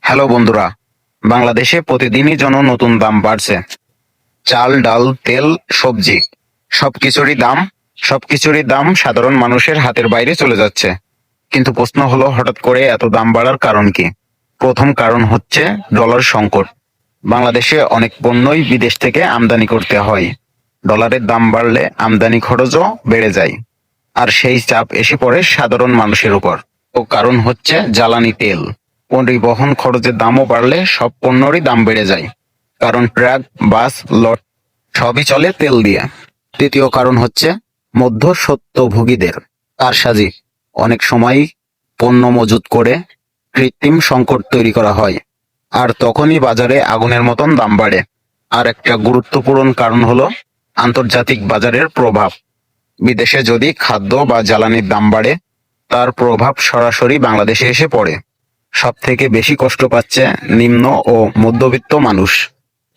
Hello বন্ধুরা, বাংলাদেশে প্রতিদিনই যেন নতুন দাম বাড়ছে। চাল, ডাল, তেল, সবজি সবকিছুরই দাম সাধারণ মানুষের হাতের বাইরে চলে যাচ্ছে। কিন্তু প্রশ্ন হলো, হঠাৎ করে এত দাম বাড়ার কারণ কি? প্রথম কারণ হচ্ছে ডলার সংকট। বাংলাদেশে অনেক পণ্যই বিদেশ থেকে আমদানি করতে হয়। ডলারের দাম বাড়লে আমদানি খরচও বেড়ে যায়, আর সেই চাপ এসে পড়ে সাধারণ মানুষের উপর। ও কারণ হচ্ছে জ্বালানি তেল। পরিবহন খরচের দামও বাড়লে সব পণ্যেরই দাম বেড়ে যায়, কারণ ট্রাক, বাস, লট সবই চলে তেল দিয়ে। তৃতীয় কারণ হচ্ছে মধ্যস্বত্বভোগীদের কারসাজি। অনেক সময় পণ্য মজুত করে কৃত্রিম সংকট তৈরি করা হয়, আর তখনই বাজারে আগুনের মতন দাম বাড়ে। আর একটা গুরুত্বপূর্ণ কারণ হলো আন্তর্জাতিক বাজারের প্রভাব। বিদেশে যদি খাদ্য বা জ্বালানির দাম বাড়ে, তার প্রভাব সরাসরি বাংলাদেশে এসে পড়ে। সবথেকে বেশি কষ্ট পাচ্ছে নিম্ন ও মধ্যবিত্ত মানুষ।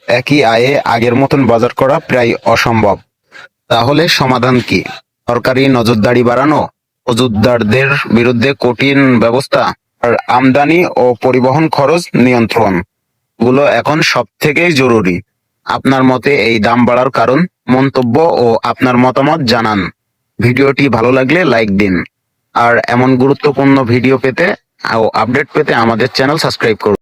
একই আয়ে আগের মতন বাজার করা প্রায় অসম্ভব। তাহলে সমাধান কি? সরকারি নজরদারি বাড়ানো, মজুতদারদের বিরুদ্ধে কঠিন ব্যবস্থা, আর আমদানি ও পরিবহন খরচ নিয়ন্ত্রণ গুলো এখন সব থেকেই জরুরি। আপনার মতে এই দাম বাড়ার কারণ, মন্তব্য ও আপনার মতামত জানান। ভিডিওটি ভালো লাগলে লাইক দিন, আর এমন গুরুত্বপূর্ণ ভিডিও পেতে ও আপডেট পেতে আমাদের চ্যানেল সাবস্ক্রাইব করুন।